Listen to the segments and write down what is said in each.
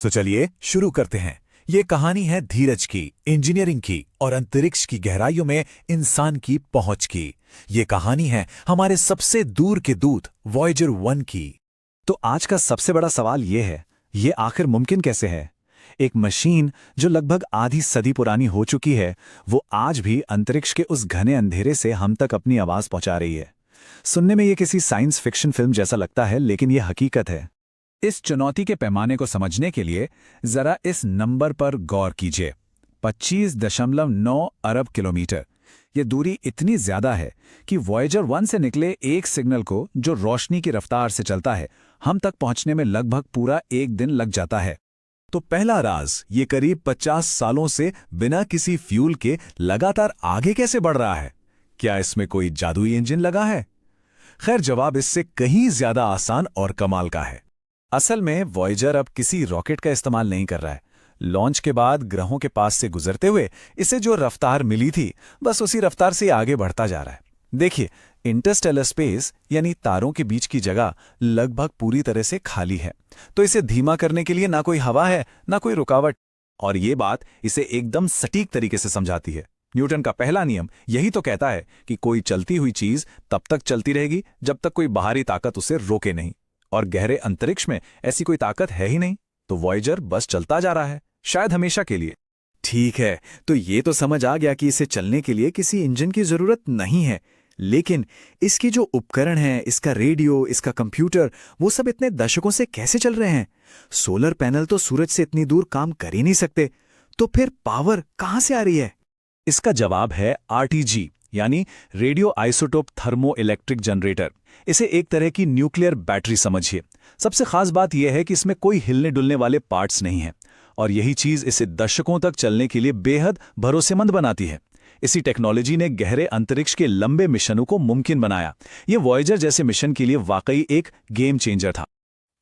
तो चलिए शुरू करते हैं। ये कहानी है धीरज की, इंजीनियरिंग की और अंतरिक्ष की गहराइयों में इंसान की पहुंच की। ये कहानी है हमारे सबसे दूर के दूत वॉयेजर 1 की। तो आज का सबसे बड़ा सवाल ये है, ये आखिर मुमकिन कैसे है? एक मशीन जो लगभग आधी सदी पुरानी हो चुकी है, वो आज भी अंतरिक्ष के उस घने अंधेरे से हम तक अपनी आवाज पहुंचा रही है। सुनने में ये किसी साइंस फिक्शन फिल्म जैसा लगता है, लेकिन ये हकीकत है। इस चुनौती के पैमाने को समझने के लिए जरा इस नंबर पर गौर कीजिए। 25.9 अरब किलोमीटर। ये दूरी इतनी ज्यादा है कि वॉयेजर 1 से निकले एक सिग्नल को, जो रोशनी की रफ्तार से चलता है, हम तक पहुंचने में लगभग पूरा एक दिन लग जाता है। तो पहला राज, ये करीब 50 सालों से बिना किसी फ्यूल के लगातार आगे कैसे बढ़ रहा है? क्या इसमें कोई जादुई इंजन लगा है? खैर, जवाब इससे कहीं ज्यादा आसान और कमाल का है। असल में वॉयेजर अब किसी रॉकेट का इस्तेमाल नहीं कर रहा है। लॉन्च के बाद ग्रहों के पास से गुजरते हुए इसे जो रफ्तार मिली थी, बस उसी रफ्तार से आगे बढ़ता जा रहा है। देखिए, इंटरस्टेलर स्पेस यानी तारों के बीच की जगह लगभग पूरी तरह से खाली है, तो इसे धीमा करने के लिए ना कोई हवा है, ना कोई रुकावट। और ये बात इसे एकदम सटीक तरीके से समझाती है। न्यूटन का पहला नियम यही तो कहता है कि कोई चलती हुई चीज तब तक चलती रहेगी जब तक कोई बाहरी ताकत उसे रोके नहीं। और गहरे अंतरिक्ष में ऐसी कोई ताकत है ही नहीं, तो वॉयेजर बस चलता जा रहा है, शायद हमेशा के लिए। ठीक है, तो ये तो समझ आ गया कि इसे चलने के लिए किसी इंजन की जरूरत नहीं है। लेकिन इसकी जो उपकरण है, इसका रेडियो, इसका कंप्यूटर, वो सब इतने दशकों से कैसे चल रहे हैं? सोलर पैनल तो सूरज से इतनी दूर काम कर ही नहीं सकते, तो फिर पावर कहां से आ रही है? इसका जवाब है आरटीजी, यानी radio isotope thermo electric generator. इसे एक तरह की न्यूक्लियर बैटरी समझिए। सबसे खास बात यह है कि इसमें कोई हिलने डुलने वाले पार्ट्स नहीं हैं, और यही चीज इसे दशकों तक चलने के लिए बेहद भरोसेमंद बनाती है। इसी टेक्नोलॉजी ने गहरे अंतरिक्ष के लंबे मिशनों को मुमकिन बनाया। ये वॉयेजर जैसे मिशन के लिए वाकई एक गेम चेंजर था।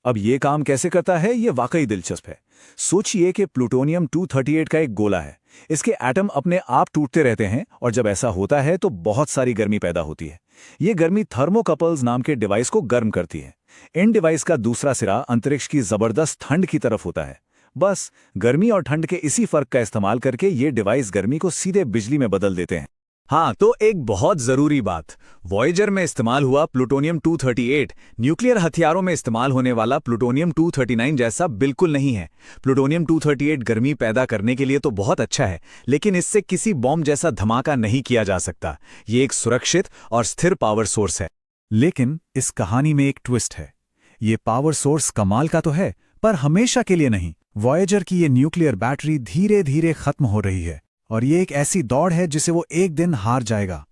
अब ये काम कैसे करता है, ये वाकई दिलचस्प है। सोचिए कि प्लूटोनियम 238 का एक गोला है। इसके एटम अपने आप टूटते रहते हैं, और जब ऐसा होता है तो बहुत सारी गर्मी पैदा होती है। ये गर्मी थर्मोकपल्स नाम के डिवाइस को गर्म करती है। इन डिवाइस का दूसरा सिरा अंतरिक्ष की जबरदस्त ठंड की तरफ होता है। बस गर्मी और ठंड के इसी फर्क का इस्तेमाल करके ये डिवाइस गर्मी को सीधे बिजली में बदल देते हैं। हाँ, तो एक बहुत जरूरी बात, वॉयेजर में इस्तेमाल हुआ प्लूटोनियम 238 न्यूक्लियर हथियारों में इस्तेमाल होने वाला प्लूटोनियम 239 जैसा बिल्कुल नहीं है। प्लूटोनियम 238 गर्मी पैदा करने के लिए तो बहुत अच्छा है, लेकिन इससे किसी बॉम्ब जैसा धमाका नहीं किया जा सकता। ये एक सुरक्षित और स्थिर पावर सोर्स है। लेकिन इस कहानी में एक ट्विस्ट है। ये पावर सोर्स कमाल का तो है, पर हमेशा के लिए नहीं। वॉयेजर की ये न्यूक्लियर बैटरी धीरे धीरे खत्म हो रही है, और ये एक ऐसी दौड़ है जिसे वो एक दिन हार जाएगा।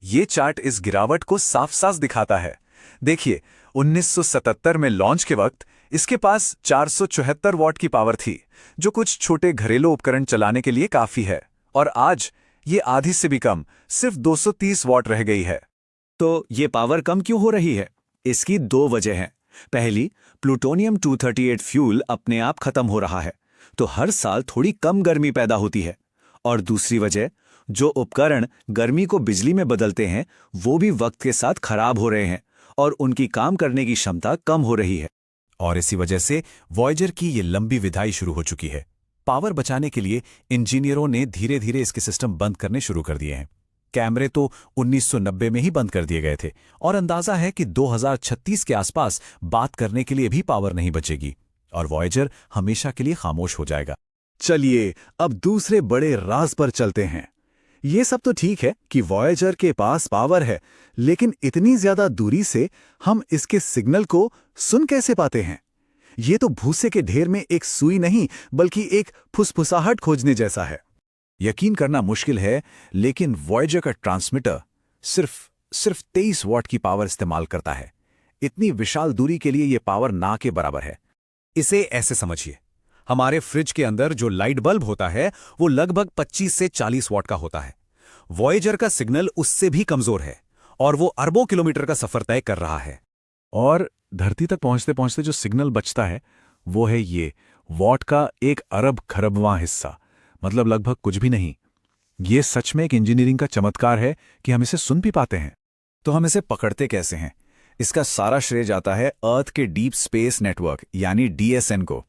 ये चार्ट इस गिरावट को साफ साफ दिखाता है। देखिए, 1977 में लॉन्च के वक्त इसके पास 474 वॉट की पावर थी, जो कुछ छोटे घरेलू उपकरण चलाने के लिए काफी है। और आज ये आधी से भी कम, सिर्फ 230 वॉट रह गई है। तो ये पावर कम क्यों हो रही है? इसकी दो वजह हैं। पहली, प्लूटोनियम 238 फ्यूल अपने आप खत्म हो रहा है, तो हर साल थोड़ी कम गर्मी पैदा होती है। और दूसरी वजह, जो उपकरण गर्मी को बिजली में बदलते हैं, वो भी वक्त के साथ खराब हो रहे हैं, और उनकी काम करने की क्षमता कम हो रही है। और इसी वजह से वॉयेजर की ये लंबी विदाई शुरू हो चुकी है। पावर बचाने के लिए इंजीनियरों ने धीरे धीरे इसके सिस्टम बंद करने शुरू कर दिए हैं। कैमरे तो 1990 में ही बंद कर दिए गए थे, और अंदाजा है कि 2036 के आसपास बात करने के लिए भी पावर नहीं बचेगी, और वॉयेजर हमेशा के लिए खामोश हो जाएगा। चलिए अब दूसरे बड़े राज पर चलते हैं। ये सब तो ठीक है कि वॉयेजर के पास पावर है, लेकिन इतनी ज्यादा दूरी से हम इसके सिग्नल को सुन कैसे पाते हैं? ये तो भूसे के ढेर में एक सुई नहीं, बल्कि एक फुसफुसाहट खोजने जैसा है। यकीन करना मुश्किल है, लेकिन वॉयेजर का ट्रांसमीटर सिर्फ 23 वॉट की पावर इस्तेमाल करता है। इतनी विशाल दूरी के लिए यह पावर ना के बराबर है। इसे ऐसे समझिए, हमारे फ्रिज के अंदर जो लाइट बल्ब होता है, वो लगभग 25 से 40 वॉट का होता है। वॉयेजर का सिग्नल उससे भी कमजोर है, और वो अरबों किलोमीटर का सफर तय कर रहा है। और धरती तक पहुंचते पहुंचते जो सिग्नल बचता है, वो है ये वॉट का 1 अरब खरबवां हिस्सा, मतलब लगभग कुछ भी नहीं। ये सच में एक इंजीनियरिंग का चमत्कार है कि हम इसे सुन भी पाते हैं। तो हम इसे पकड़ते कैसे हैं? इसका सारा श्रेय जाता है अर्थ के डीप स्पेस नेटवर्क यानी डीएसएन को।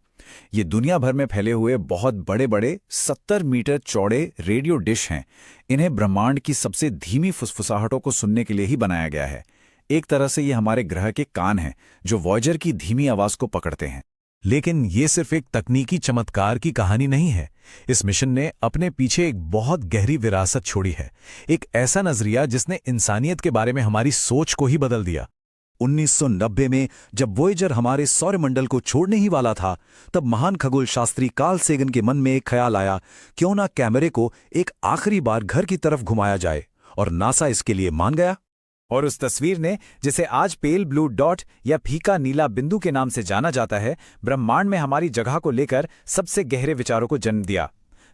ये दुनिया भर में फैले हुए बहुत बड़े बड़े 70 मीटर चौड़े रेडियो डिश हैं। इन्हें ब्रह्मांड की सबसे धीमी फुसफुसाहटों को सुनने के लिए ही बनाया गया है। एक तरह से ये हमारे ग्रह के कान हैं जो वॉयेजर की धीमी आवाज को पकड़ते हैं। लेकिन ये सिर्फ एक तकनीकी चमत्कार की कहानी नहीं है। इस मिशन ने अपने पीछे एक बहुत गहरी विरासत छोड़ी है, एक ऐसा नजरिया जिसने इंसानियत के बारे में हमारी सोच को ही बदल दिया। 1990 में जब वॉयेजर हमारे सौरमंडल को छोड़ने ही वाला था, तब महान खगोल शास्त्री कार्ल सेगन के मन में एक ख्याल आया, क्यों ना कैमरे को एक आखिरी बार घर की तरफ घुमाया जाए, और नासा इसके लिए मान गया। और उस तस्वीर ने, जिसे आज पेल ब्लू डॉट या फीका नीला बिंदु के नाम से जाना जाता है, ब्रह्मांड में हमारी जगह को लेकर सबसे गहरे विचारों को जन्म दिया।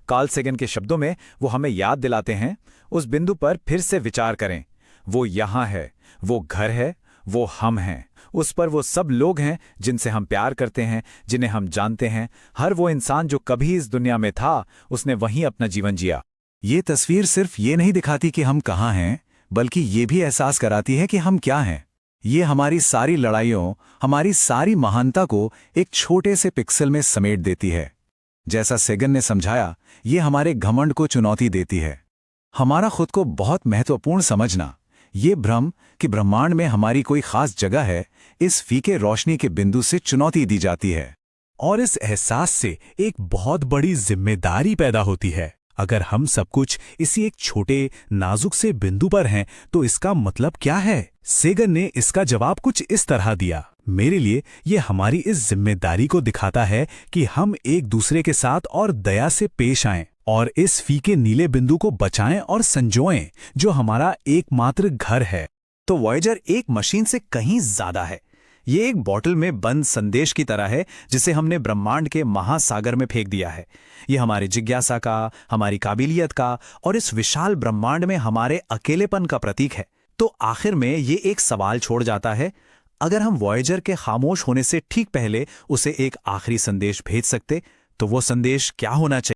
कार्ल सेगन के शब्दों में वो हमें याद दिलाते हैं, उस बिंदु पर फिर से विचार करें। वो यहाँ है, वो घर है, वो हम हैं, उस पर वो सब लोग हैं जिनसे हम प्यार करते हैं, जिन्हें हम जानते हैं। हर वो इंसान जो कभी इस दुनिया में था, उसने वहीं अपना जीवन जिया। ये तस्वीर सिर्फ ये नहीं दिखाती कि हम कहाँ हैं, बल्कि ये भी एहसास कराती है कि हम क्या हैं। ये हमारी सारी लड़ाइयों, हमारी सारी महानता को एक छोटे से पिक्सल में समेट देती है। जैसा सेगन ने समझाया, ये हमारे घमंड को चुनौती देती है। हमारा खुद को बहुत महत्वपूर्ण समझना, ये भ्रम कि ब्रह्मांड में हमारी कोई खास जगह है, इस फीके रोशनी के बिंदु से चुनौती दी जाती है। और इस एहसास से एक बहुत बड़ी जिम्मेदारी पैदा होती है। अगर हम सब कुछ इसी एक छोटे नाजुक से बिंदु पर हैं, तो इसका मतलब क्या है? सेगन ने इसका जवाब कुछ इस तरह दिया, मेरे लिए ये हमारी इस जिम्मेदारी को दिखाता है कि हम एक दूसरे के साथ और दया से पेश आएं और इस फीके नीले बिंदु को बचाएं और संजोएं, जो हमारा एकमात्र घर है। तो वॉयेजर एक मशीन से कहीं ज्यादा है। ये एक बॉटल में बंद संदेश की तरह है, जिसे हमने ब्रह्मांड के महासागर में फेंक दिया है। ये हमारी जिज्ञासा का, हमारी काबिलियत का और इस विशाल ब्रह्मांड में हमारे अकेलेपन का प्रतीक है। तो आखिर में ये एक सवाल छोड़ जाता है, अगर हम वॉयेजर के खामोश होने से ठीक पहले उसे एक आखिरी संदेश भेज सकते, तो वो संदेश क्या होना चाहिए?